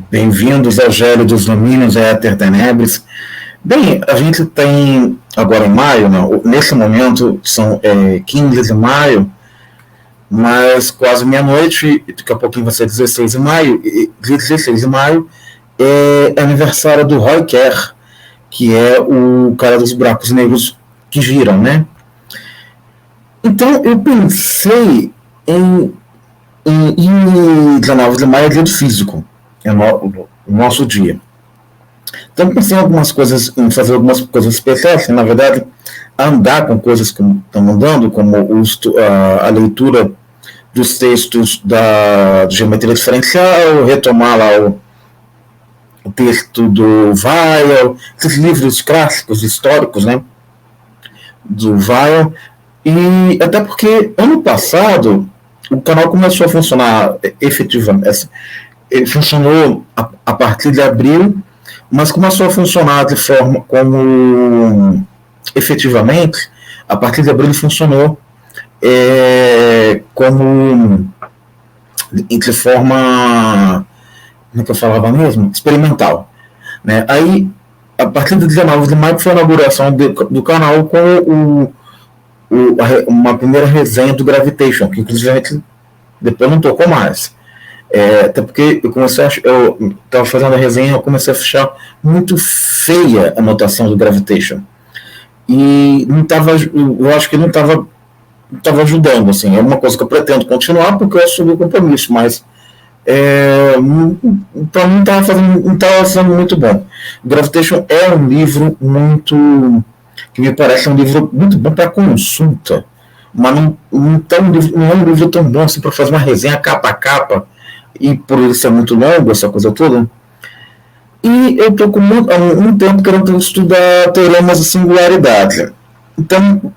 Bem-vindos ao Gélio dos Domínios, Éter Tenebris. Bem, a gente tem agora em maio, não, nesse momento são 15 de maio, mas quase meia-noite, daqui a pouquinho vai ser 16 de maio, e 16 de maio é aniversário do Roy Kerr, que é o cara dos buracos negros que giram, né? Então eu pensei em 19 de maio é dia do físico, é o nosso dia. Então pensei em algumas coisas, em fazer algumas coisas especiais, na verdade, andar com coisas que estão andando, como a leitura dos textos de geometria diferencial, retomar lá o texto do Weil, esses livros clássicos, históricos, né, do Weil, e até porque ano passado o canal começou a funcionar efetivamente, ele funcionou a partir de abril, mas começou a funcionar de forma como efetivamente, a partir de abril ele funcionou como de forma, como é que eu falava mesmo? Experimental. Né? Aí, a partir de 19 de maio foi a inauguração do canal com uma primeira resenha do Gravitation, que inclusive a gente depois não tocou mais. Até porque eu estava fazendo a resenha, eu comecei a achar muito feia a notação do Gravitation. E não tava, eu acho que não estava ajudando, assim, é uma coisa que eu pretendo continuar porque eu assumi o compromisso, mas para mim não estava sendo muito bom. Gravitation é um livro que me parece um livro muito bom para consulta, mas não é um livro tão bom assim para fazer uma resenha capa a capa, e por ele ser muito longo, essa coisa toda. E eu estou há um tempo querendo estudar teoremas de singularidade. Então,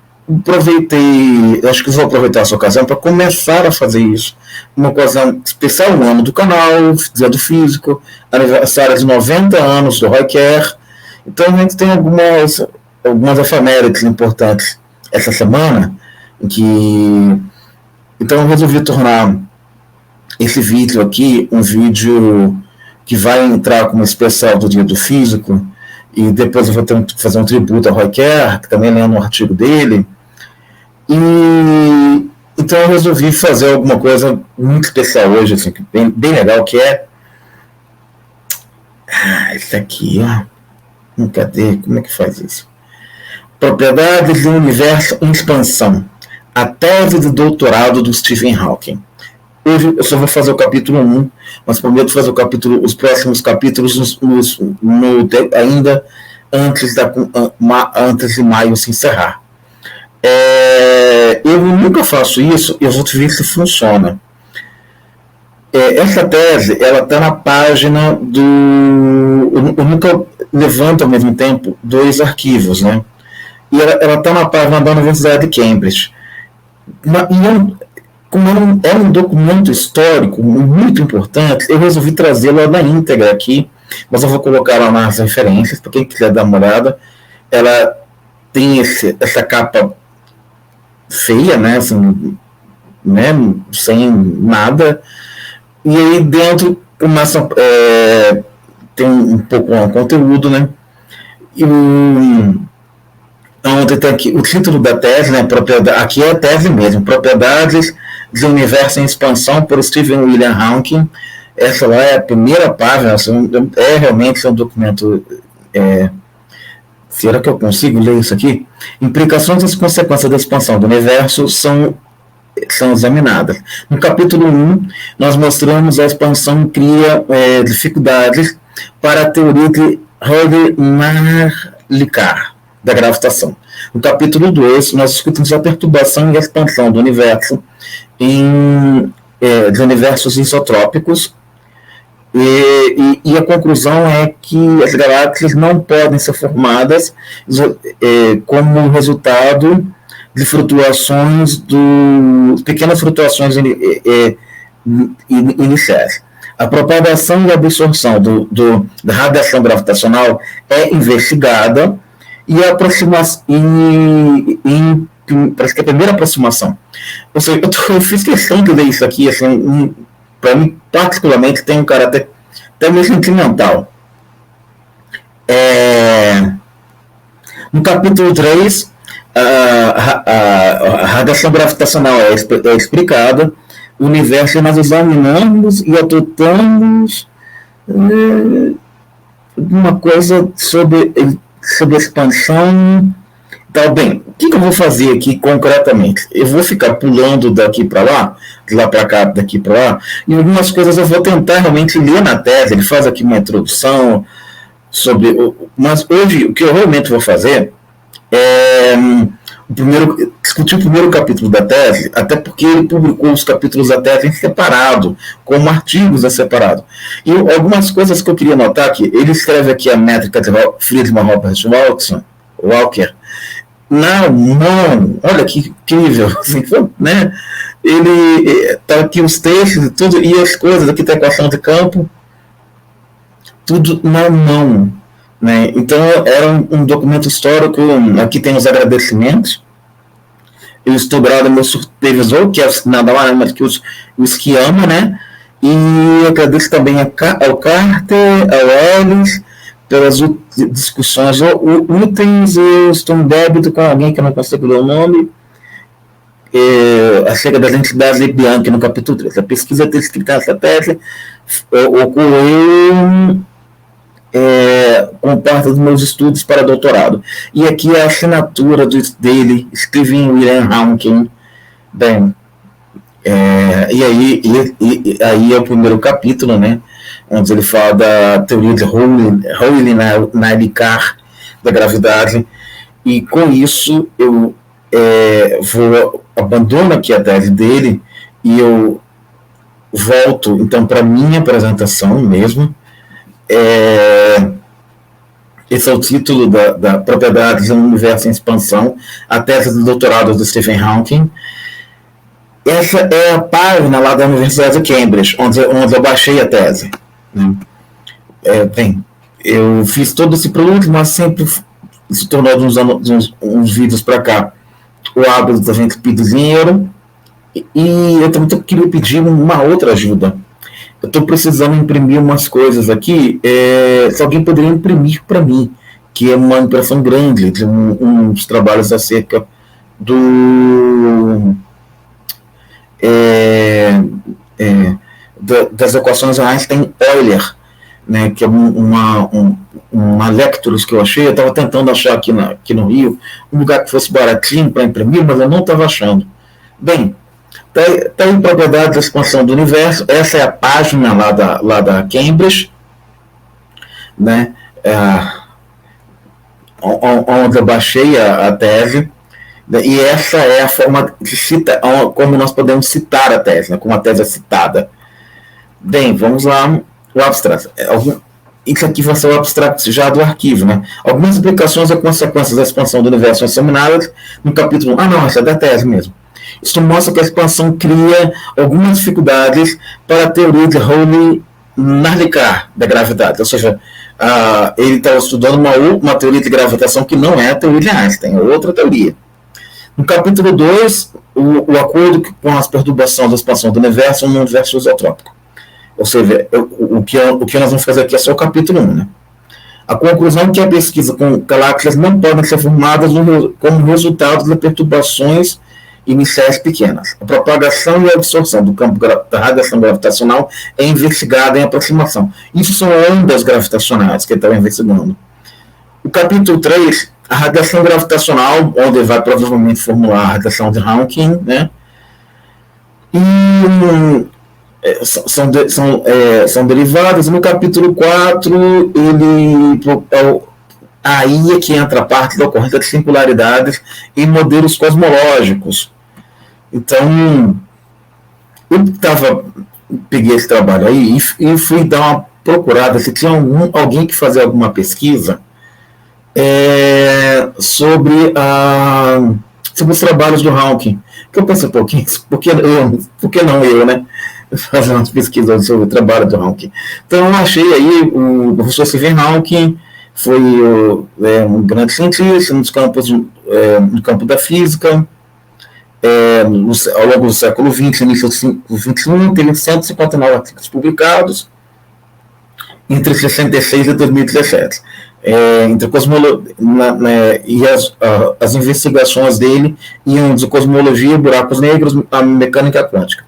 acho que vou aproveitar essa ocasião para começar a fazer isso. Uma ocasião especial no ano do canal, dia do físico, aniversário de 90 anos do Roy Kerr. Então a gente tem algumas efemérides importantes essa semana, então eu resolvi tornar esse vídeo aqui um vídeo que vai entrar como especial do dia do físico, e depois eu vou fazer um tributo ao Roy Kerr, que também lendo um artigo dele. E então eu resolvi fazer alguma coisa muito especial hoje, assim, bem legal, que é isso aqui, ó. Cadê? Como é que faz isso? Propriedades do universo em expansão. A tese de doutorado do Stephen Hawking. Hoje eu só vou fazer o capítulo 1, mas prometo fazer os próximos capítulos ainda antes de maio se encerrar. Eu nunca faço isso, eu vou ver se funciona. Essa tese, ela está na página eu nunca levanto ao mesmo tempo dois arquivos, né? E ela está na página da Universidade de Cambridge. Como é um documento histórico muito importante, eu resolvi trazê-la na íntegra aqui, mas eu vou colocar lá nas referências, para quem quiser dar uma olhada. Ela tem essa capa feia, né, assim, né, sem nada, e aí dentro começa tem um pouco de conteúdo, né, e onde tem aqui o título da tese, né, aqui é a tese mesmo, Propriedades do Universo em Expansão, por Stephen William Hawking. Essa lá é a primeira página, realmente um documento. Será que eu consigo ler isso aqui? Implicações e consequências da expansão do universo são examinadas. No capítulo 1, nós mostramos a expansão cria dificuldades para a teoria de Hölder-Marlikar da gravitação. No capítulo 2, nós discutimos a perturbação e a expansão do universo de universos isotrópicos, e a conclusão é que as galáxias não podem ser formadas como resultado de pequenas flutuações iniciais. A propagação e absorção da radiação gravitacional é investigada, e a aproximação parece que a primeira aproximação, ou seja, eu fiz questão de ler isso aqui, assim, para mim particularmente tem um caráter até meio sentimental. No capítulo 3, a radiação gravitacional é explicada, o universo nós examinamos e adotamos uma coisa sobre expansão. Tá bem, o que eu vou fazer aqui concretamente? Eu vou ficar pulando daqui para lá, de lá para cá, daqui para lá, e algumas coisas eu vou tentar realmente ler na tese. Ele faz aqui uma introdução sobre. Mas hoje o que eu realmente vou fazer é discutir o primeiro capítulo da tese, até porque ele publicou os capítulos da tese em separado, como artigos em separado. E algumas coisas que eu queria notar aqui, ele escreve aqui a métrica de Friedman Robert Walker. Não, olha que incrível, assim, né? Ele tá aqui os textos e tudo, e as coisas, aqui tem a equação de campo, tudo na mão, né? Então era um documento histórico. Aqui tem os agradecimentos. Eu estou grato ao meu supervisor, que é nada mais que o Esquiama, né? E agradeço também ao Carter, ao Ellis, pelas discussões úteis. Eu estou em débito com alguém que eu não consigo ler o nome, acerca das entidades de Bianchi, no capítulo 3. A pesquisa descrita nessa tese ocorreu com parte dos meus estudos para doutorado. E aqui a assinatura dele, Stephen William Hawking. Bem, e aí é o primeiro capítulo, né, onde ele fala da teoria de Hawley-Naidekar da gravidade. E com isso eu abandono aqui a tese dele e eu volto então para minha apresentação mesmo. Esse é o título da Propriedades do Universo em Expansão, a tese do doutorado do Stephen Hawking. Essa é a página lá da Universidade de Cambridge, onde eu baixei a tese, né? Bem, eu fiz todo esse produto, mas sempre se tornou uns vídeos para cá o hábito da gente pedir dinheiro, e eu também queria pedir uma outra ajuda. Eu estou precisando imprimir umas coisas aqui, se alguém poderia imprimir para mim, que é uma impressão grande de uns trabalhos acerca das equações Einstein-Euler, né, que é uma lectures que eu achei. Eu estava tentando achar aqui no Rio um lugar que fosse baratinho para imprimir, mas eu não estava achando. Bem, está em Propriedade da Expansão do Universo. Essa é a página lá da Cambridge, né, onde eu baixei a tese, e essa é a forma de citar, como nós podemos citar a tese, né, como a tese é citada. Bem, vamos lá, o abstract. Isso aqui vai ser o abstract já do arquivo, né? Algumas implicações e consequências da expansão do universo são examinadas no capítulo 1. Não, essa é da tese mesmo. Isso mostra que a expansão cria algumas dificuldades para a teoria de Hawley-Naidekar da gravidade. Ou seja, ele está estudando uma teoria de gravitação que não é a teoria de Einstein, é outra teoria. No capítulo 2, o acordo com as perturbações da expansão do universo no universo isotrópico. Ou seja, o que nós vamos fazer aqui é só o capítulo 1, né? A conclusão é que a pesquisa com galáxias não podem ser formadas como resultado de perturbações iniciais pequenas. A propagação e a absorção do campo da radiação gravitacional é investigada em aproximação. Isso são ondas gravitacionais que ele estava investigando. O capítulo 3, a radiação gravitacional, onde ele vai provavelmente formular a radiação de Hawking, né? E são derivadas. No capítulo 4, aí é que entra a parte da ocorrência de singularidades em modelos cosmológicos. Então, eu peguei esse trabalho aí e fui dar uma procurada se tinha alguém que fazia alguma pesquisa sobre os trabalhos do Hawking. Que eu pensei, por que não eu, né? Fazer umas pesquisas sobre o trabalho do Hawking. Então, eu achei aí o professor Stephen Hawking foi um grande cientista no campo da física. Ao longo do século XX, início do XXI, teve 159 artigos publicados. entre 66 e 2017. Entre e as investigações dele iam de cosmologia, buracos negros, a mecânica quântica.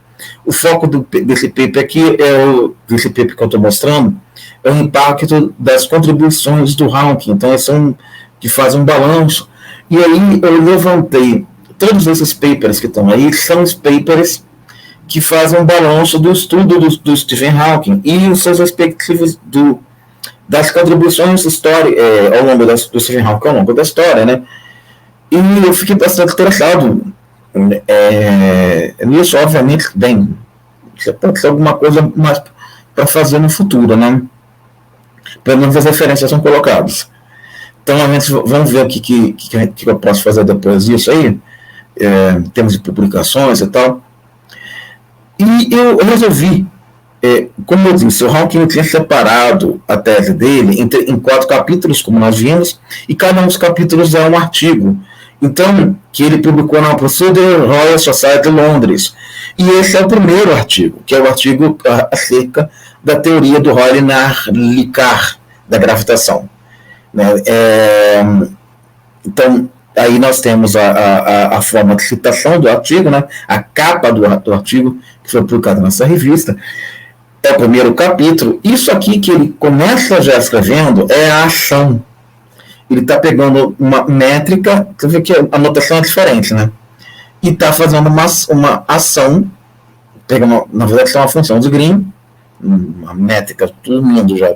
O foco desse paper aqui, desse paper que eu estou mostrando, é o impacto das contribuições do Hawking. Então, que faz um balanço. E aí eu levantei todos esses papers que estão aí, são os papers que fazem um balanço do estudo do Stephen Hawking e os seus respectivos das contribuições ao longo do Stephen Hawking, ao longo da história, né? E eu fiquei bastante interessado nisso, obviamente, bem, pode ser alguma coisa mais para fazer no futuro, né? Pelo menos as referências são colocadas. Então, vamos ver o que eu posso fazer depois disso aí, em termos de publicações e tal. E eu resolvi, como eu disse, o Hawking tinha separado a tese dele em 4 capítulos, como nós vimos, e cada um dos capítulos é um artigo. Então, que ele publicou na Procedure Royal Society de Londres. E esse é o primeiro artigo, que é o artigo acerca da teoria do Rayleigh-Licard da gravitação. Né? Então, aí nós temos a forma de citação do artigo, né? A capa do artigo, que foi publicado nessa revista, é o primeiro capítulo. Isso aqui que ele começa já escrevendo é a ação. Ele está pegando uma métrica, você vê que a notação é diferente, né? E está fazendo uma ação, na verdade é uma função de Green, uma métrica, todo mundo já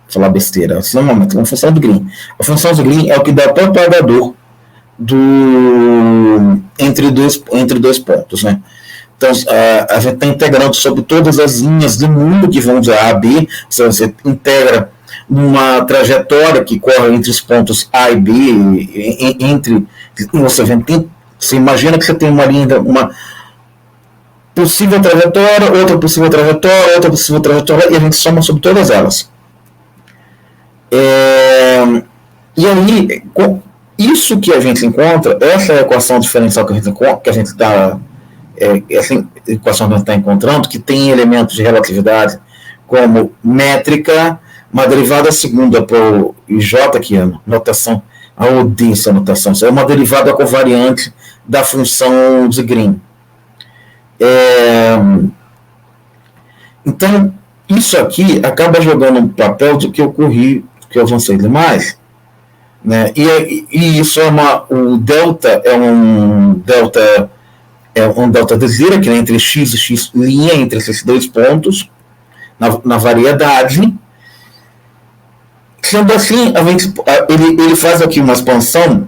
falar besteira, assim, uma função de Green. A função de Green é o que dá o propagador entre dois pontos, né? Então, a gente está integrando sobre todas as linhas do mundo que vão de A a B, você integra numa trajetória que corre entre os pontos A e B, você imagina que você tem uma linha, uma possível trajetória, outra possível trajetória, e a gente soma sobre todas elas. E aí, isso que a gente encontra, essa equação diferencial que a gente está essa equação que a gente está encontrando, que tem elementos de relatividade como métrica, uma derivada segunda por J, que é a notação, a OD, essa notação, é uma derivada covariante da função de Green. Então, isso aqui acaba jogando um papel do que ocorri, que eu avancei demais, né? E isso o delta é um delta de zero, que é entre x e x', entre esses dois pontos, na variedade. Sendo assim, ele faz aqui uma expansão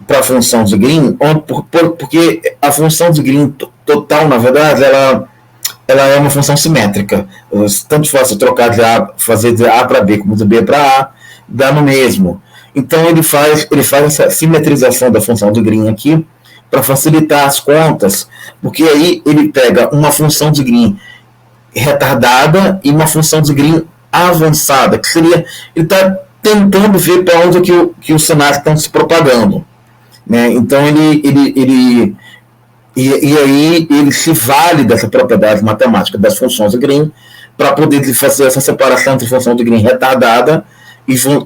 para a função de Green, porque a função de Green total, na verdade, ela é uma função simétrica. Tanto faz trocar fazer de A para B como de B para A, dá no mesmo. Então ele faz essa simetrização da função de Green aqui para facilitar as contas, porque aí ele pega uma função de Green retardada e uma função de Green avançada, que seria, ele está tentando ver para onde que os cenários estão se propagando, né? Então aí ele se vale dessa propriedade matemática das funções de Green para poder fazer essa separação entre função de Green retardada,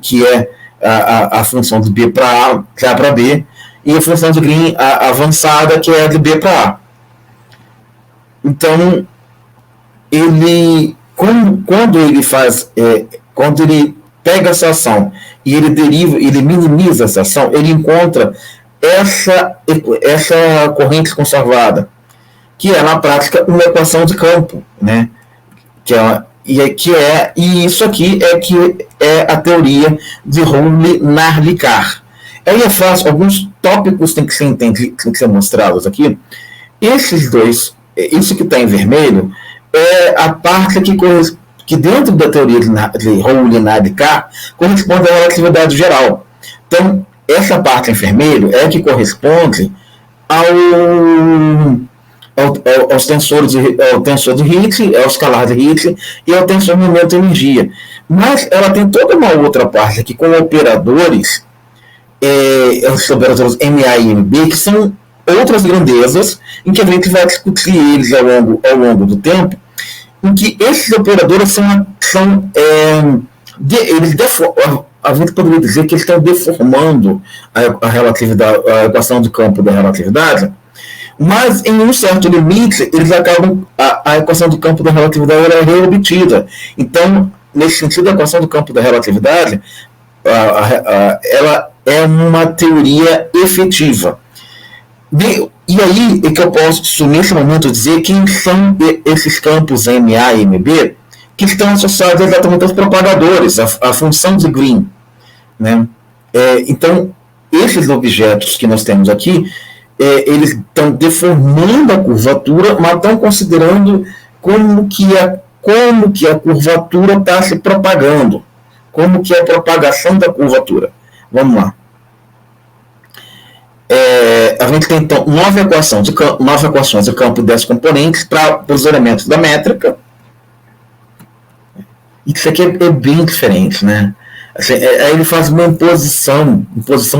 que é a função de B para A, que é A para B, e a função de Green avançada, que é de B para A. Então, quando ele pega essa ação e ele minimiza essa ação, ele encontra essa corrente conservada, que é, na prática, uma equação de campo, né? E isso aqui é a teoria de Rayleigh-Licard. Aí é fácil, alguns tópicos têm que ser mostrados aqui. Esses dois, isso que está em vermelho, é a parte que dentro da teoria de Rayleigh-Licard corresponde à relatividade geral. Então, essa parte em vermelho é que corresponde aos tensores ao tensor de Higgs, ao escalar de Higgs e ao tensor de momento de energia. Mas ela tem toda uma outra parte aqui com operadores, os operadores MA e MB, que são outras grandezas, em que a gente vai discutir eles ao longo do tempo, em que esses operadores são, a gente poderia dizer que eles estão deformando a relatividade, a equação de campo da relatividade, mas em um certo limite eles acabam, a equação de campo da relatividade é reobtida. Então, nesse sentido, a equação do campo da relatividade ela é uma teoria efetiva. E aí é que eu posso, nesse momento, dizer quem são esses campos MA e MB que estão associados exatamente aos propagadores, a função de Green. Né? Então, esses objetos que nós temos aqui, eles estão deformando a curvatura, mas estão considerando como que a curvatura está se propagando, como que é a propagação da curvatura. Vamos lá. A gente tem, então, 9 equações de campo de 10 componentes para os elementos da métrica. Isso aqui é bem diferente, né? Assim, aí ele faz uma imposição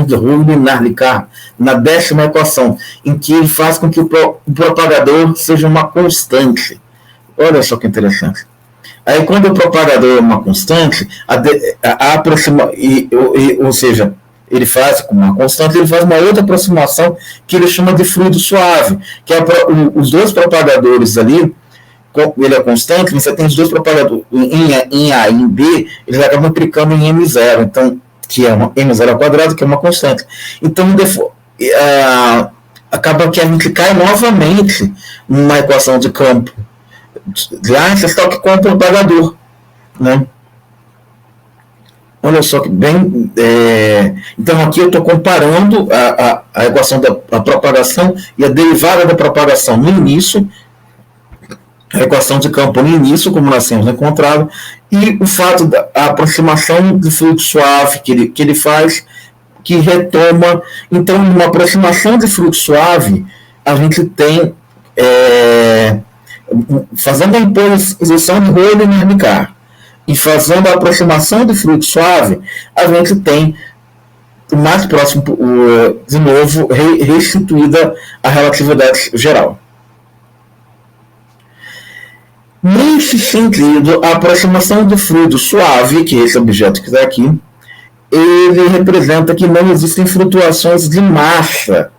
de Rho-Linear-Ricard na 10ª equação, em que ele faz com que o propagador seja uma constante. Olha só que interessante. Aí, quando o propagador é uma constante, ou seja, ele faz com uma constante, ele faz uma outra aproximação que ele chama de fluido suave, que é os dois propagadores ali, ele é constante, você tem os dois propagadores em A e em B, eles acabam implicando em M0, então, que é M0 ao quadrado, que é uma constante. Então, acaba que a gente cai novamente numa equação de campo de Einstein, só que com o propagador, né? Olha só que bem. Então, aqui eu estou comparando a equação da propagação e a derivada da propagação no início, a equação de campo no início, como nós temos encontrado, e o fato da aproximação do fluido suave que ele faz, que retoma. Então, numa aproximação de fluido suave, a gente tem, fazendo a imposição de Rho-Linear-Ricard e fazendo a aproximação de fluido suave, a gente tem o mais próximo, de novo, restituída a relatividade geral. Nesse sentido, a aproximação do fluido suave, que é esse objeto que está aqui, ele representa que não existem flutuações de massa.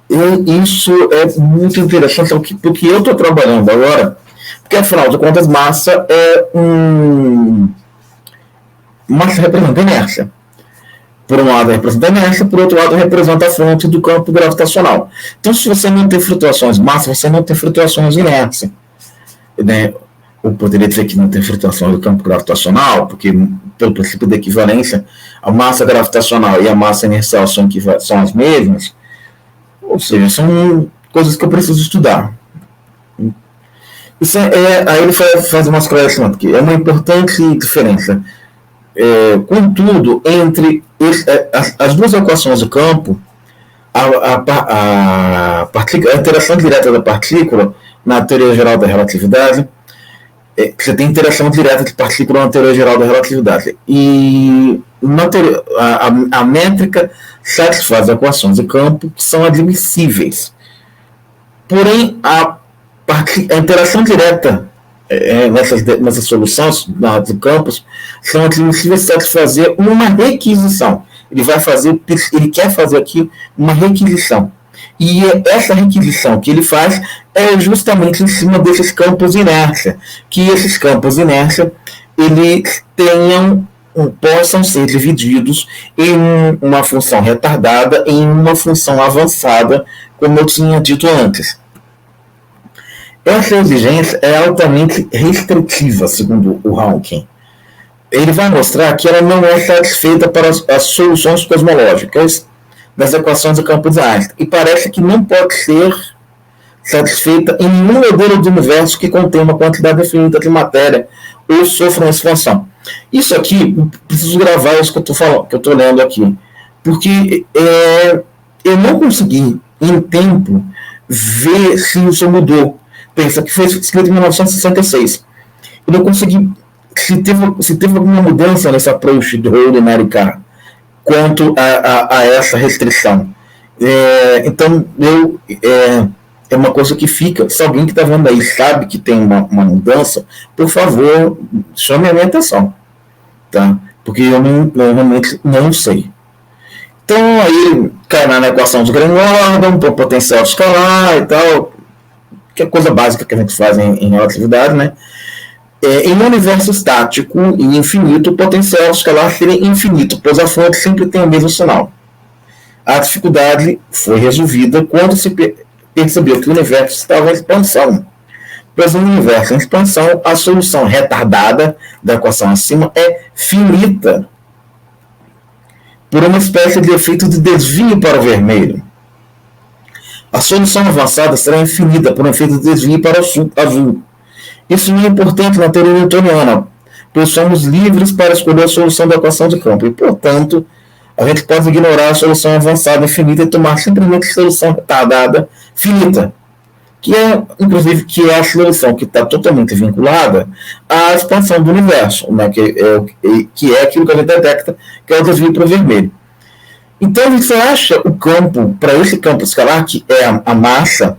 E isso é muito interessante, porque eu estou trabalhando agora, porque afinal de contas, massa massa representa inércia. Por um lado representa inércia, por outro lado representa a fonte do campo gravitacional. Então, se você não tem flutuações de massa, você não tem flutuações de inércia. Né? Eu poderia dizer que não tem flutuação do campo gravitacional, porque, pelo princípio da equivalência, a massa gravitacional e a massa inercial são as mesmas, ou seja, são coisas que eu preciso estudar. Isso aí ele faz uma esclarecimento, que é uma importante diferença. Contudo, entre as duas equações do campo, a interação direta da partícula na teoria geral da relatividade, você tem interação direta de partícula na teoria geral da relatividade. E a métrica satisfaz as equações de campo que são admissíveis. Porém, a interação direta nessas soluções de campos são admissíveis satisfazer uma requisição. Ele quer fazer aqui uma requisição. E essa requisição que ele faz é justamente em cima desses campos de inércia, que esses campos de inércia eles possam ser divididos em uma função retardada e em uma função avançada, como eu tinha dito antes. Essa exigência é altamente restritiva, segundo o Hawking. Ele vai mostrar que ela não é satisfeita para as soluções cosmológicas das equações do campo de Einstein, e parece que não pode ser satisfeita em nenhum modelo do universo que contém uma quantidade definida de matéria ou sofra uma expansão. Isso aqui, preciso gravar isso que eu estou lendo aqui, porque eu não consegui, em tempo, ver se isso mudou. Pensa que foi escrito em 1966. Eu não consegui, se teve alguma mudança nesse approach do Rho-Linear-Ricard quanto a essa restrição. Então, é uma coisa que fica, se alguém que está vendo aí sabe que tem uma mudança, por favor, chame a minha atenção, tá? Porque eu realmente não sei. Então, aí cai na equação de Green-Gordon, por potencial escalar e tal, que é coisa básica que a gente faz em relatividade, né? Em um universo estático e infinito, o potencial escalar seria infinito, pois a fonte sempre tem o mesmo sinal. A dificuldade foi resolvida quando se percebeu que o universo estava em expansão. Pois no universo em expansão, a solução retardada da equação acima é finita, por uma espécie de efeito de desvio para o vermelho. A solução avançada será infinita por um efeito de desvio para o azul. Isso não é importante na teoria newtoniana, pois somos livres para escolher a solução da equação de campo e, portanto, a gente pode ignorar a solução avançada infinita e tomar simplesmente a solução retardada finita, que é, inclusive, que é a solução que está totalmente vinculada à expansão do universo, né, que é aquilo que a gente detecta, que é o desvio para o vermelho. Então, a gente acha o campo, para esse campo escalar, que é a massa,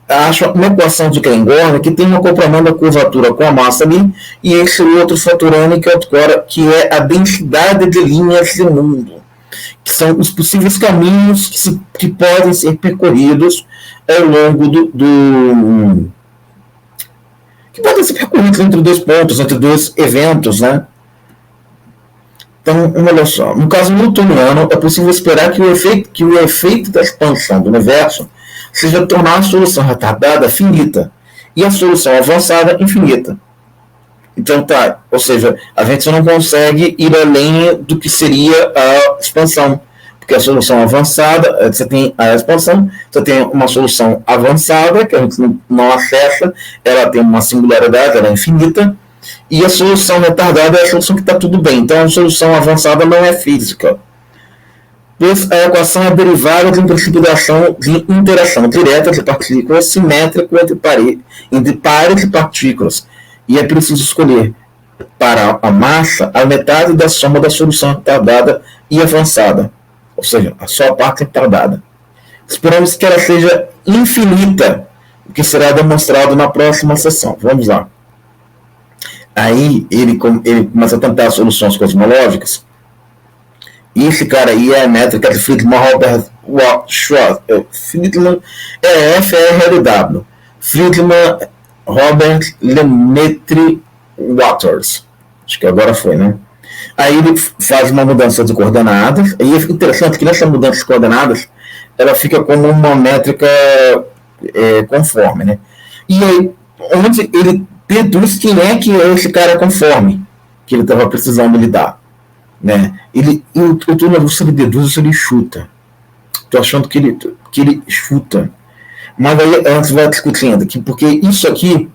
acha uma equação de Green-Gordon que tem um acoplamento da curvatura com a massa ali, e esse outro fator N que é a densidade de linhas de mundo, que são os possíveis caminhos que podem ser percorridos ao longo que podem ser percorridos entre dois pontos, entre dois eventos, né? Então, olha só, no caso newtoniano, é possível esperar que o efeito da expansão do universo seja tornar a solução retardada finita e a solução avançada infinita. Então, tá, ou seja, a gente só não consegue ir além do que seria a expansão, porque a solução avançada, você tem a expansão, você tem uma solução avançada, que a gente não acessa, ela tem uma singularidade, ela é infinita, e a solução retardada é a solução que está tudo bem. Então, a solução avançada não é física. Pois a equação é derivada de um princípio de interação direta de partículas simétrico entre pares de partículas. E é preciso escolher para a massa a metade da soma da solução retardada e avançada. Ou seja, só a parte retardada. Esperamos que ela seja infinita, o que será demonstrado na próxima sessão. Vamos lá. Aí ele começa a tentar soluções cosmológicas. E esse cara aí é a métrica de Friedman Robert Schwartz. Friedman é FRLW. Friedman Robert Lemaitre Waters. Acho que agora foi, né? Aí ele faz uma mudança de coordenadas. E é interessante que nessa mudança de coordenadas ela fica como uma métrica conforme, né? E aí, onde ele deduz quem é que é esse cara conforme que ele estava precisando lidar, né? Eu tô na dúvida se ele deduz ou se ele chuta. Tô achando que ele chuta. Mas aí a gente vai discutindo aqui, porque isso aqui,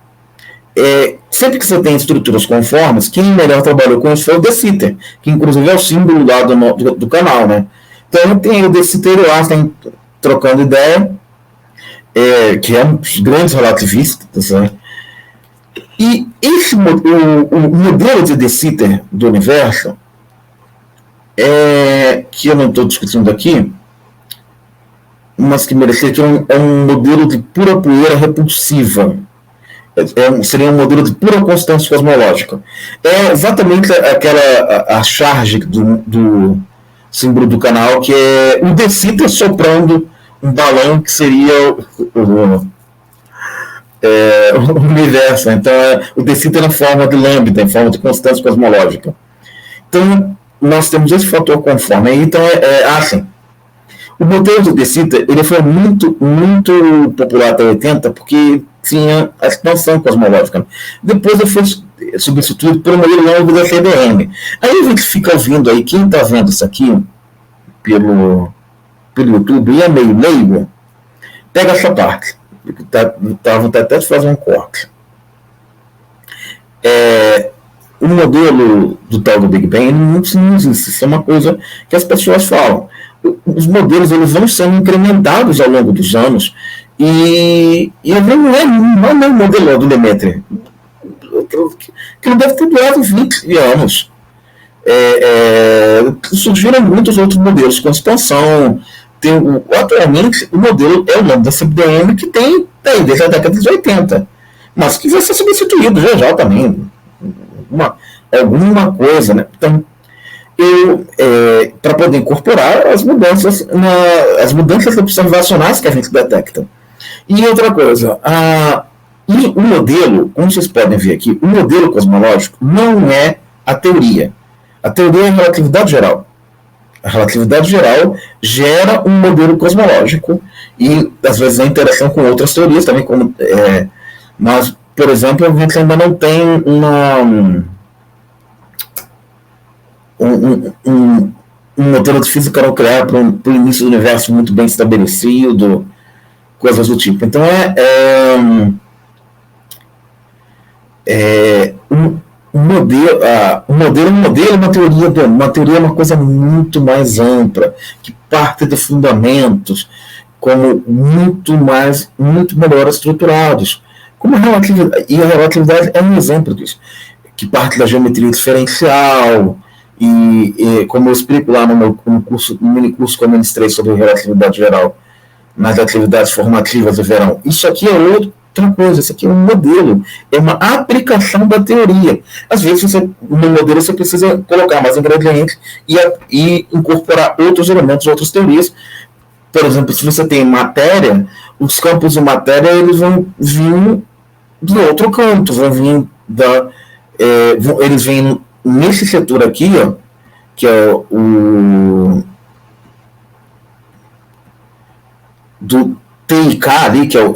sempre que você tem estruturas conformes, quem melhor trabalhou com isso foi o De Sitter, que inclusive é o símbolo lá do canal, né? Então tem o De Sitter e o Einstein trocando ideia, que é um dos grandes relativistas, né? E o modelo de De Sitter do universo, que eu não estou discutindo aqui, mas que merecia que é um modelo de pura poeira repulsiva. Seria um modelo de pura constância cosmológica. É exatamente a charge do símbolo do canal, que é o De Sitter soprando um balão que seria o universo. Então, o De Sitter na forma de lambda, em forma de constância cosmológica. Então, nós temos esse fator conforme. Então, assim, o modelo do De Sitter, ele foi muito, muito popular até 80, porque tinha a expansão cosmológica. Depois ele foi substituído por um modelo longo da CDM. Aí a gente fica ouvindo aí, quem está vendo isso aqui pelo YouTube e é meio leigo, pega essa parte. Tá vontade até de fazer um corte. O modelo do tal do Big Bang não existe. Isso é uma coisa que as pessoas falam. Os modelos eles vão sendo incrementados ao longo dos anos e não é o modelo do Lemaitre, que não deve ter durado 20 anos. Surgiram muitos outros modelos com expansão, atualmente, o modelo é o nome da CBDM que tem desde a década de 80, mas que vai ser substituído já também, alguma coisa, né? Então, para poder incorporar as mudanças observacionais que a gente detecta. E outra coisa, e o modelo, como vocês podem ver aqui, o modelo cosmológico não é a teoria. A teoria é a relatividade geral. A relatividade geral gera um modelo cosmológico e, às vezes, a interação com outras teorias também, mas, por exemplo, a gente ainda não tem um modelo de física nuclear para o início do universo muito bem estabelecido, coisas do tipo. Então, um modelo, uma teoria é uma coisa muito mais ampla, que parte de fundamentos como muito melhor estruturados. Como a relatividade é um exemplo disso, que parte da geometria diferencial, e como eu explico lá no mini curso que eu ministrei sobre relatividade geral, nas atividades formativas do verão. Isso aqui é outra coisa, isso aqui é um modelo, é uma aplicação da teoria. Às vezes, no modelo, você precisa colocar mais ingredientes e incorporar outros elementos, outras teorias. Por exemplo, se você tem matéria, os campos de matéria eles vão vir do outro canto, eles vêm nesse setor aqui, ó, que é do TIK ali, que é o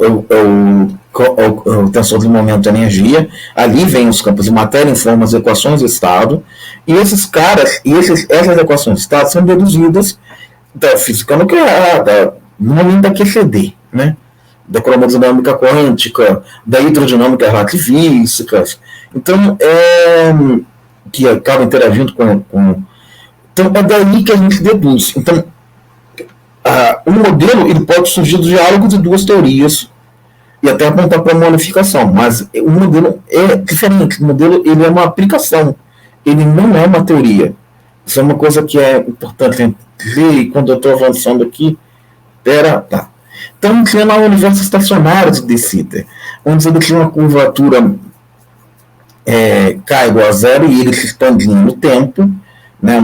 tensor de momento de energia. Ali vem os campos de matéria em formas de equações de estado, e esses caras, essas equações de estado são deduzidas da física nuclear, no momento da QCD, né? Da cromodinâmica quântica, da hidrodinâmica relativística. Então, que acaba interagindo com. Então, é daí que a gente deduz. Então, o modelo ele pode surgir do diálogo de duas teorias e até apontar para uma unificação, mas o modelo é diferente. O modelo ele é uma aplicação, ele não é uma teoria. Isso é uma coisa que é importante ver, e quando eu estou avançando aqui, tá. Então, a gente tem lá o universo estacionário de De Sitter, onde ele tem uma curvatura K igual a zero e ele se expandindo no tempo, né,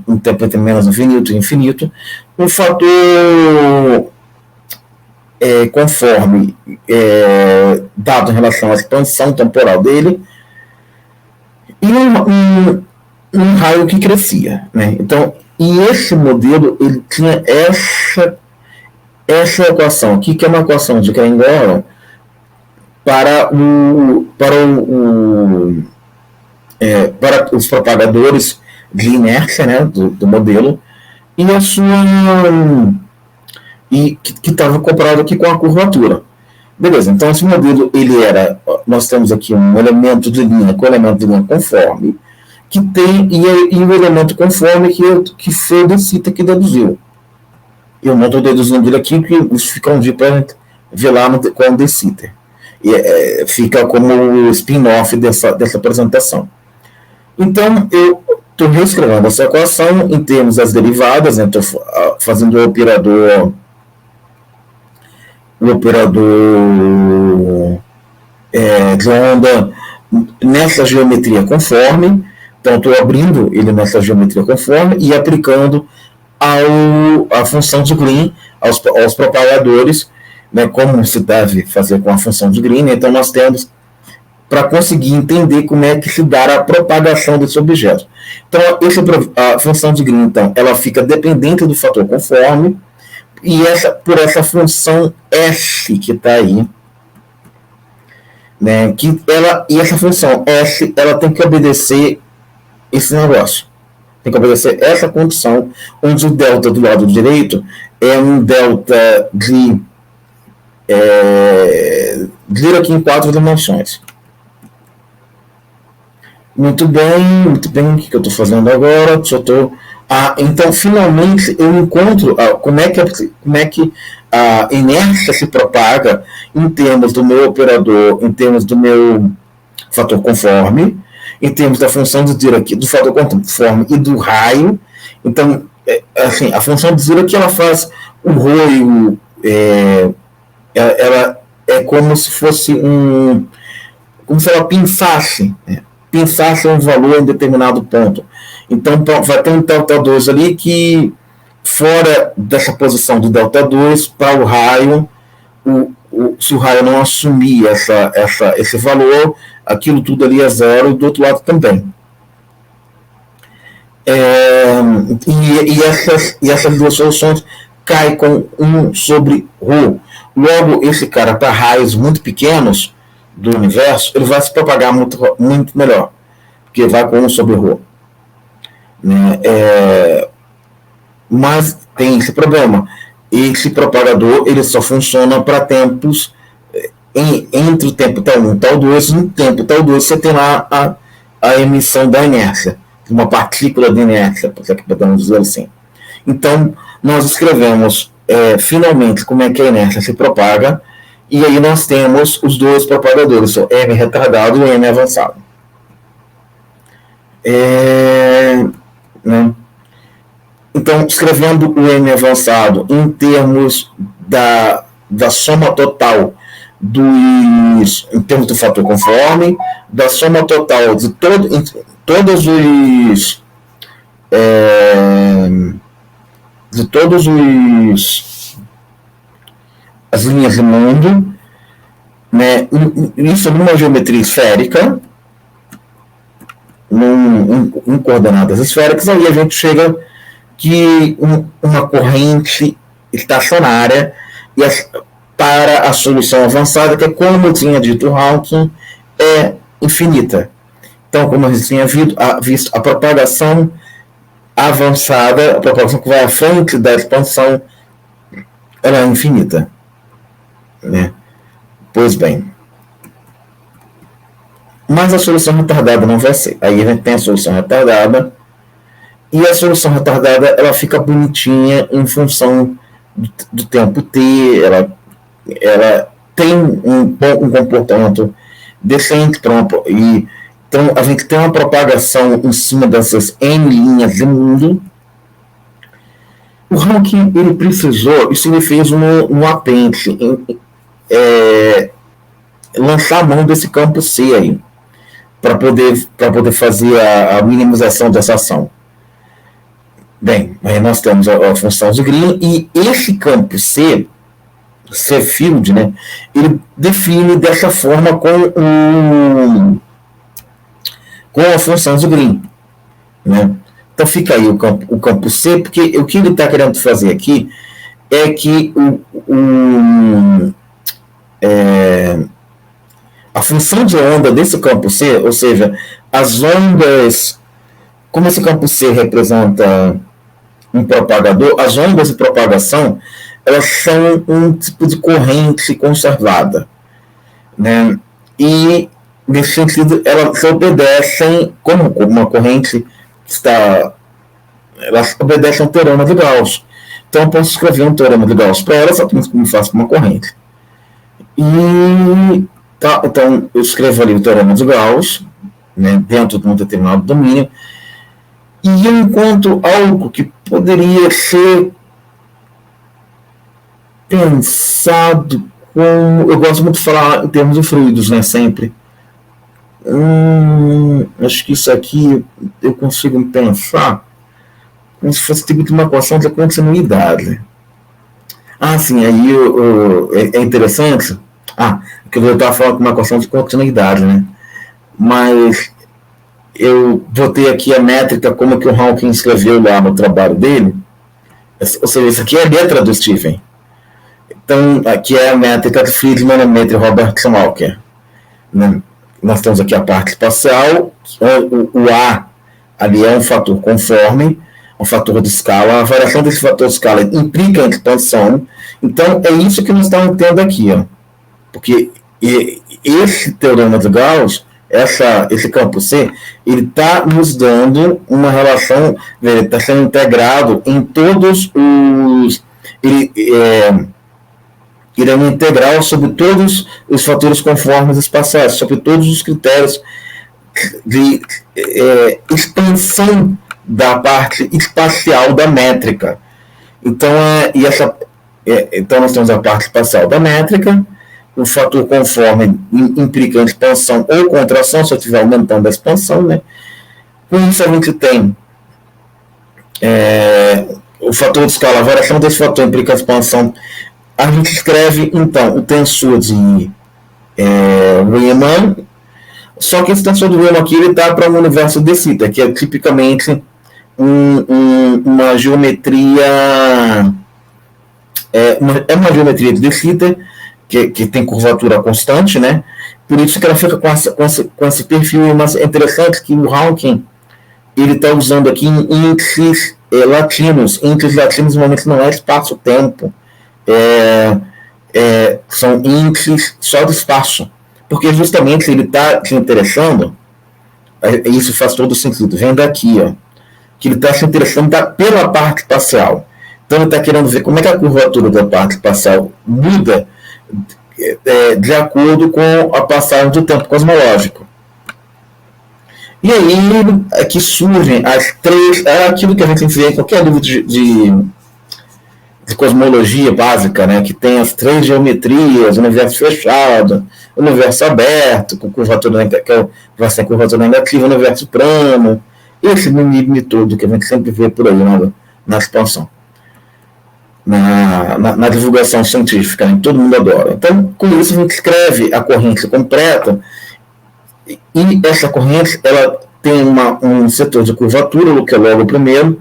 um tempo entre menos infinito e infinito, um fator conforme dado em relação à expansão temporal dele, e um raio que crescia, né? Então, e esse modelo ele tinha essa equação aqui, que é uma equação de Krengor para os propagadores de inércia, né, do modelo, e que estava comparado aqui com a curvatura. Beleza, então esse modelo, nós temos aqui um elemento de linha com elemento de linha conforme, que tem, e o elemento conforme que foi o De Sitter que deduziu. Eu não estou deduzindo dele aqui, porque isso fica um dia para a gente ver lá com o De Sitter. Fica como o spin-off dessa apresentação. Então, eu estou reescrevendo essa equação em termos das derivadas, né? Estou fazendo o operador de onda nessa geometria conforme. Então, estou abrindo ele nessa geometria conforme e aplicando a função de Green aos propagadores, né, como se deve fazer com a função de Green. Então, nós temos para conseguir entender como é que se dá a propagação desse objeto. Então, a função de Green, então, ela fica dependente do fator conforme, e por essa função S que está aí, né, e essa função S, ela tem que obedecer esse negócio. Tem que obedecer essa condição, onde o delta do lado direito é um delta de aqui em 4 dimensões. Muito bem, o que eu estou fazendo agora? Então, finalmente, eu encontro como é que a inércia se propaga em termos do meu operador, em termos do meu fator conforme, em termos da função de Dirac, do fator conforme e do raio. Então, assim, a função de Dirac ela faz o Rho ela é como se fosse como se ela pinçasse, né? Pinçasse um valor em determinado ponto. Então vai ter um delta 2 ali que, fora dessa posição do delta 2, para o raio, se o raio não assumir esse valor, aquilo tudo ali é zero, e do outro lado também. E essas duas soluções caem com 1 sobre ρ. Logo, esse cara, para raios muito pequenos do universo, ele vai se propagar muito, muito melhor, porque vai com 1 sobre ρ. Né? Mas tem esse problema. Esse propagador ele só funciona para tempos entre o tempo tal 1 e tal 2. No tempo tal 2 você tem lá a emissão da inércia, uma partícula de inércia, podemos dizer assim. Então, nós escrevemos finalmente como é que a inércia se propaga, e aí nós temos os dois propagadores, o M retardado e o M avançado. Né? Então, escrevendo o M avançado em termos da soma total em termos do fator conforme, da soma total de todos as linhas de mundo, né? Isso numa geometria esférica, em coordenadas esféricas. Aí a gente chega que uma corrente estacionária para a solução avançada, que é, como eu tinha dito, o Hawking, é infinita. Então, como a gente tinha visto, a propagação avançada, a propagação que vai à frente da expansão, ela é infinita. Né? Pois bem. Mas a solução retardada não vai ser. Aí a gente tem a solução retardada, e a solução retardada ela fica bonitinha em função do tempo t, ela tem um comportamento decente, e então a gente tem uma propagação em cima dessas n linhas de mundo. O Hawking ele precisou, isso ele fez no apêndice, lançar a mão desse campo C aí, para poder fazer a minimização dessa ação. Bem, aí nós temos a função de Green, e esse campo C field, né, ele define dessa forma com a função de Green. Né? Então fica aí o campo C, porque o que ele está querendo fazer aqui é que a função de onda desse campo C, ou seja, as ondas, como esse campo C representa um propagador, as ondas de propagação, elas são um tipo de corrente conservada. Né? E, nesse sentido, elas obedecem, como uma corrente elas obedecem ao teorema de Gauss. Então, eu posso escrever um teorema de Gauss para elas, apenas como faço com uma corrente. Então, eu escrevo ali o teorema de Gauss, né, dentro de um determinado domínio, e eu encontro algo que poderia ser pensado como... Eu gosto muito de falar em termos de fluidos, né, sempre. Acho que isso aqui eu consigo pensar como se fosse tipo de uma equação de continuidade. Sim, aí é interessante. Que eu estava falando com uma equação de continuidade, né? Mas eu botei aqui a métrica como que o Hawking escreveu lá no trabalho dele. Ou seja, isso aqui é a letra do Stephen. Então, aqui é a métrica de Friedman, a métrica de Robert Walker. Né? Nós temos aqui a parte espacial, o A ali é um fator conforme, um fator de escala. A variação desse fator de escala implica a expansão. Então, é isso que nós estamos tendo aqui. Porque esse teorema de Gauss, esse campo C, ele está nos dando uma relação, ele está sendo integrado em todos os... Ele é uma integral sobre todos os fatores conformes espaciais, sobre todos os critérios de expansão da parte espacial da métrica. Então, Então, nós temos a parte espacial da métrica, o fator conforme implica expansão ou contração, se eu estiver aumentando a expansão, né? Com isso, a gente tem o fator de escala, a variação desse fator implica a expansão. A gente escreve, então, o tensor de Riemann, só que esse tensor de Riemann aqui está para um universo de Sitter, que é tipicamente uma geometria uma geometria de Sitter que tem curvatura constante, né? Por isso que ela fica com esse perfil. Mas é interessante que o Hawking ele está usando aqui índices latinos. Índices latinos normalmente não é espaço-tempo, são índices só do espaço, porque justamente ele está se interessando, isso faz todo sentido, vem daqui, ó, que ele está se interessando pela parte espacial. Então ele está querendo ver como é que a curvatura da parte espacial muda de acordo com a passagem do tempo cosmológico. E aí é que surgem as três, aquilo que a gente vê em qualquer livro de cosmologia básica, né, que tem as três geometrias: universo fechado, universo aberto, com curvatura, que vai ser curvatura negativa, universo plano, esse mimimi todo que a gente sempre vê por aí na expansão, na divulgação científica, né, todo mundo adora. Então, com isso a gente escreve a corrente completa, e essa corrente ela tem um setor de curvatura, que é logo o primeiro.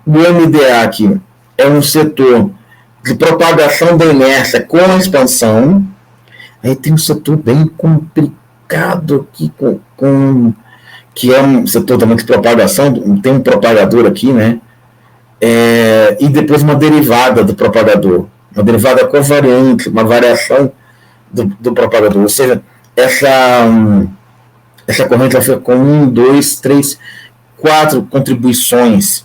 O MDA aqui é um setor de propagação da inércia com a expansão. Aí tem um setor bem complicado aqui, que é um setor também de propagação, tem um propagador aqui, né? E depois uma derivada do propagador, uma derivada covariante, uma variação do propagador. Ou seja, essa corrente vai ficar com 1, 2, 3, 4 contribuições.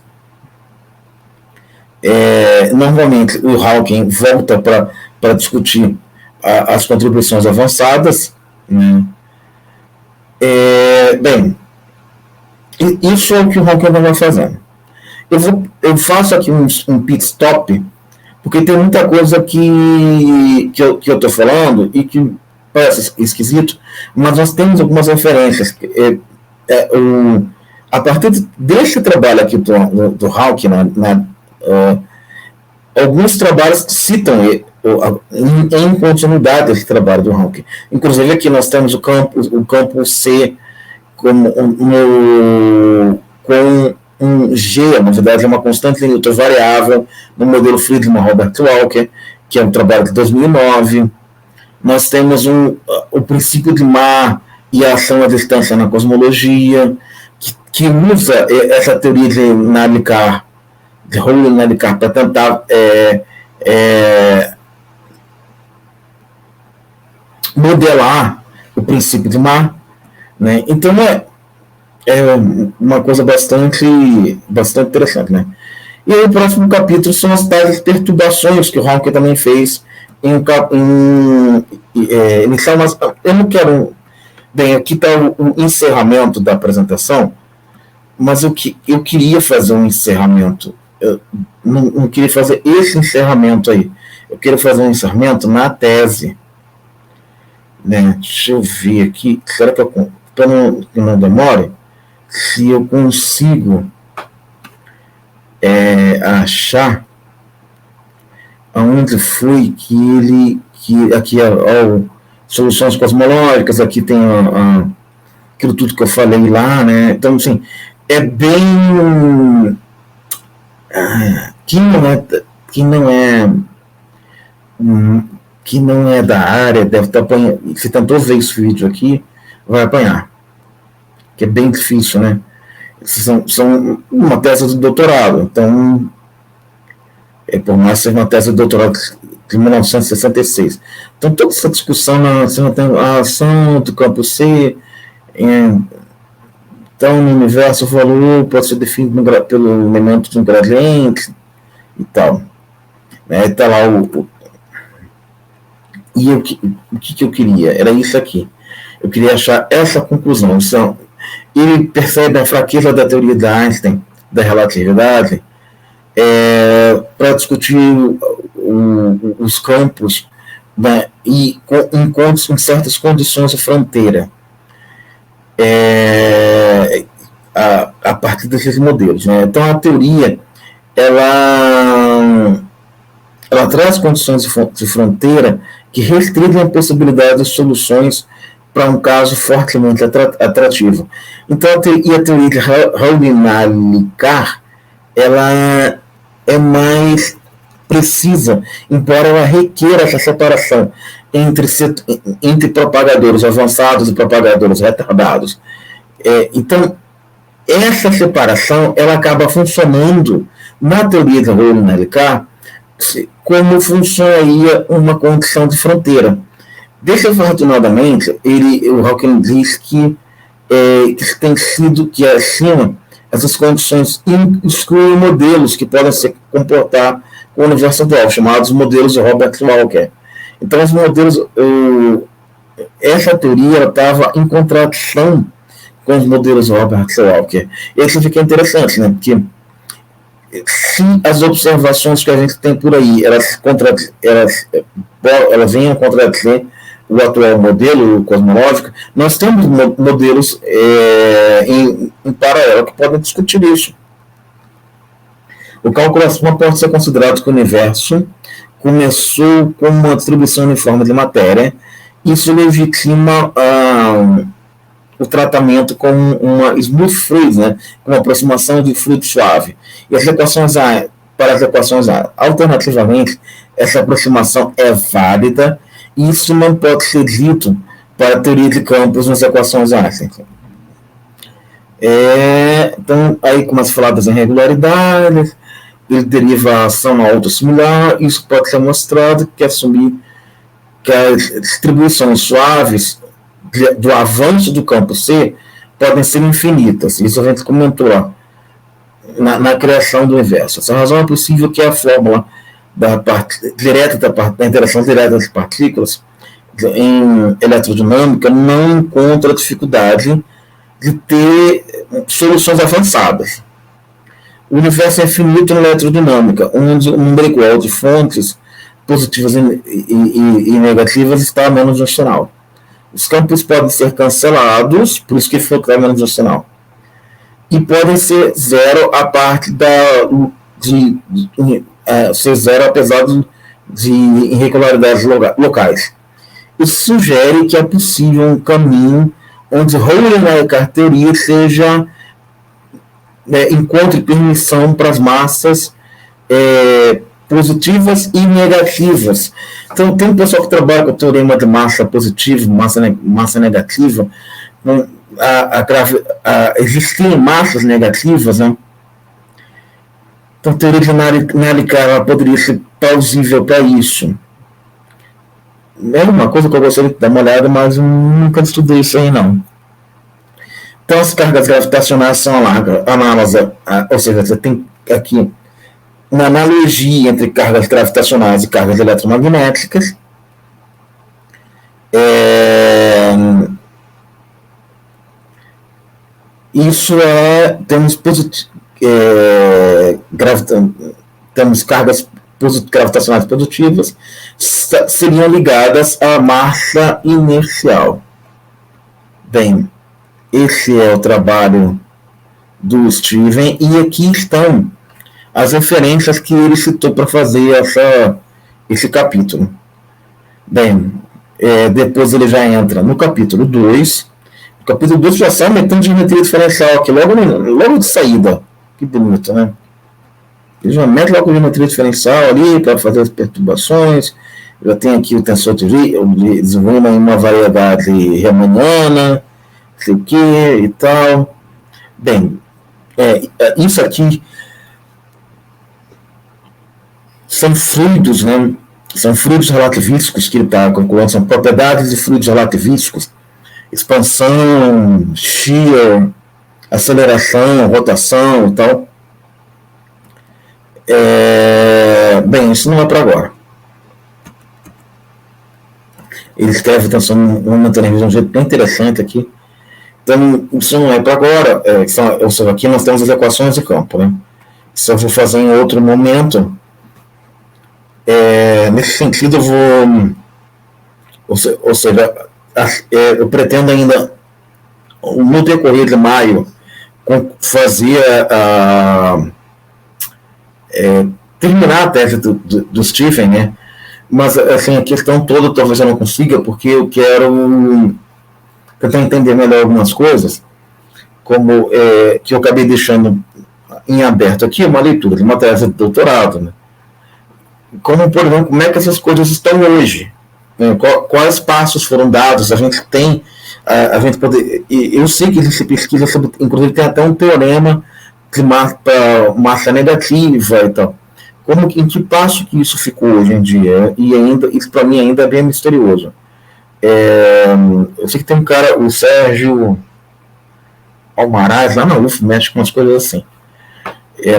Normalmente o Hawking volta para discutir as contribuições avançadas, né? Bem, isso é o que o Hawking vai fazendo. Eu faço aqui um pit stop, porque tem muita coisa que eu estou falando e que parece esquisito, mas nós temos algumas referências. A partir desse trabalho aqui do Hawking, alguns trabalhos citam em continuidade esse trabalho do Hawking. Inclusive aqui nós temos o campo C com um G, na verdade é uma constante de Newton variável, no modelo Friedmann-Robert Walker, que é um trabalho de 2009. Nós temos o princípio de Mach e a ação à distância na cosmologia, que usa essa teoria de Navier, de Rowley-Navier, para tentar modelar o princípio de Mach, né? Então é uma coisa bastante interessante, né? E aí, o próximo capítulo são as tais perturbações que o Hawking também fez inicial, mas eu não quero. Bem, aqui está o encerramento da apresentação, mas eu queria fazer um encerramento. Eu não queria fazer esse encerramento aí. Eu queria fazer um encerramento na tese, né? Deixa eu ver aqui. Será que para não demore, se eu consigo achar aonde foi que aqui soluções cosmológicas, aqui tem aquilo tudo que eu falei lá, né? Então, assim, é bem que não é da área, deve estar apanhando. Se tentou ver esse vídeo aqui, vai apanhar, que é bem difícil, né? São uma tese de doutorado, então por mais ser uma tese de doutorado de 1966. Então toda essa discussão a ação do campo C, então no universo o valor pode ser definido pelo elemento de um gradiente e tal, né? Está lá e o que eu queria era isso aqui. Eu queria achar essa conclusão. Ele percebe a fraqueza da teoria de Einstein da relatividade, para discutir os campos, né, e em certas condições de fronteira, a partir desses modelos, né? Então, a teoria ela traz condições de fronteira que restringem a possibilidade de soluções para um caso fortemente atrativo. Então, a teoria de Raul-Nalikar, ela é mais precisa, embora ela requeira essa separação entre propagadores avançados e propagadores retardados. Então, essa separação ela acaba funcionando na teoria de Raul-Nalikar como funcionaria uma condição de fronteira. Desafortunadamente, o Hawking diz que tem sido que acima essas condições excluem modelos que podem se comportar com o universo atual, chamados modelos de Robert Walker. Então, os modelos, essa teoria estava em contradição com os modelos de Robert Walker. E isso fica interessante, né? Porque se as observações que a gente tem por aí, elas venham contradizer o atual modelo cosmológico, nós temos modelos em paralelo que podem discutir isso. O cálculo acima pode ser considerado que o universo começou com uma distribuição uniforme de matéria. Isso legitima o tratamento com uma smooth fluid, né, com uma aproximação de fluido suave. E para as equações A, alternativamente, essa aproximação é válida, e isso não pode ser dito para a teoria de campos nas equações A. Então, aí começa a falar das irregularidades, de derivação autossimilar. Isso pode ser mostrado que assumir que as distribuições suaves do avanço do campo C podem ser infinitas. Isso a gente comentou lá na criação do universo. Essa razão é possível que a fórmula da interação direta das partículas em eletrodinâmica não encontra dificuldade de ter soluções avançadas. O universo é infinito na eletrodinâmica, onde o número igual de fontes positivas e negativas está menos racional. Os campos podem ser cancelados, por isso que foi criado menos racional. E podem ser zero a parte ser zero apesar de irregularidades locais. Isso sugere que é possível um caminho onde Raul-Nalikar teoria encontre permissão para as massas positivas e negativas. Então, tem um pessoal que trabalha com o teorema de massa positiva, massa negativa. Existem massas negativas, né? Então, a teoria de Nalikar poderia ser plausível para isso. É uma coisa que eu gostaria de dar uma olhada, mas eu nunca estudei isso aí, não. Então, as cargas gravitacionais são análogas, ou seja, você tem aqui uma analogia entre cargas gravitacionais e cargas eletromagnéticas. Isso temos cargas gravitacionais positivas, seriam ligadas à massa inercial. Bem, esse é o trabalho do Steven, e aqui estão as referências que ele citou para fazer esse capítulo. Bem, depois ele já entra no capítulo 2. O capítulo 2 já sai metendo de geometria diferencial aqui, logo de saída. Que bonito, né? Ele já mete logo a geometria diferencial ali para fazer as perturbações. Já tem aqui o tensor de Riemann em uma variedade riemanniana, não sei o que e tal. Bem, isso aqui são fluidos, né? São fluidos relativísticos que ele está calculando, são propriedades de fluidos relativísticos: expansão, shear, aceleração, rotação e tal. Bem, isso não é para agora. Ele escreve uma revisão de um jeito bem interessante aqui. Então, isso não é para agora. Ou seja, aqui nós temos as equações de campo, né? Isso eu vou fazer em outro momento. Nesse sentido, eu vou, ou seja, eu pretendo ainda, no decorrer de maio, fazer terminar a tese do Stephen, né? Mas assim, a questão toda talvez eu não consiga, porque eu quero tentar entender melhor algumas coisas, como que eu acabei deixando em aberto aqui, uma leitura de uma tese de doutorado, né? Como, por exemplo, como é que essas coisas estão hoje, né? Quais passos foram dados, a gente tem, a gente poder, eu sei que existe pesquisa sobre, inclusive tem até um teorema de massa negativa e tal. Em que passo que isso ficou hoje em dia? E ainda, isso para mim ainda é bem misterioso. Eu sei que tem um cara, o Sérgio Almaraz, lá na UF, mexe com umas coisas assim.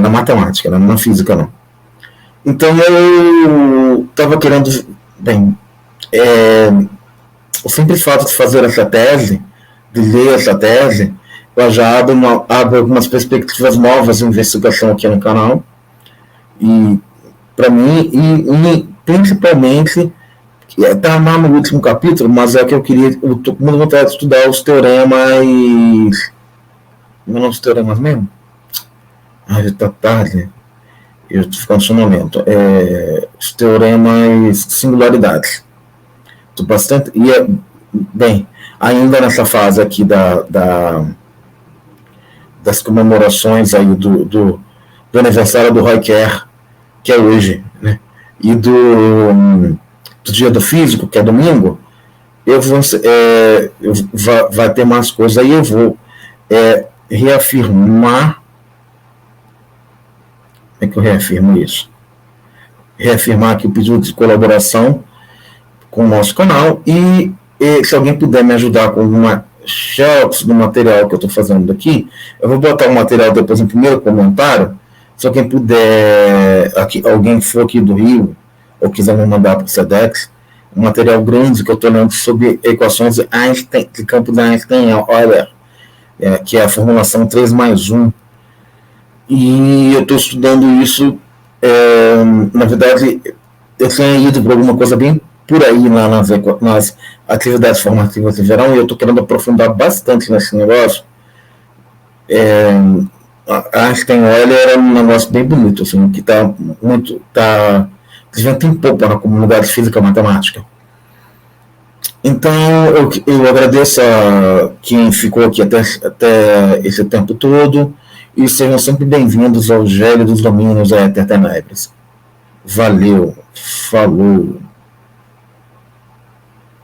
Na matemática, não na física, não. Então eu estava querendo, bem, o simples fato de fazer essa tese, de ler essa tese, eu já abre algumas perspectivas novas de investigação aqui no canal. E para mim, e principalmente, está lá no último capítulo, mas é que eu estou com muita vontade de estudar os teoremas. Não é os teoremas mesmo? Já está tarde. Eu estou ficando sonolento. Os teoremas singularidades. Estou bastante. Bem, ainda nessa fase aqui das comemorações aí do aniversário do Roy Kerr, que é hoje, né? E do dia do físico, que é domingo, vai ter mais coisas. Aí eu vou reafirmar. Como é que eu reafirmo isso? Reafirmar aqui o pedido de colaboração com o nosso canal e se alguém puder me ajudar com alguma xerox do material que eu estou fazendo aqui, eu vou botar o material depois no primeiro comentário. Se alguém puder, alguém for aqui do Rio, ou quiser me mandar para o SEDEX, um material grande que eu estou lendo sobre equações de Einstein, de campo de Einstein-Euler, que é a formulação 3+1. E eu estou estudando isso, na verdade, eu tinha ido para alguma coisa bem por aí nas atividades formativas de verão, e eu estou querendo aprofundar bastante nesse negócio. Einstein-Euler é um negócio bem bonito, assim, que está devendo em pouco na comunidade física e matemática. Então, eu agradeço a quem ficou aqui até esse tempo todo, e sejam sempre bem-vindos ao Gélio dos Domínios Etertenebres. Valeu, falou.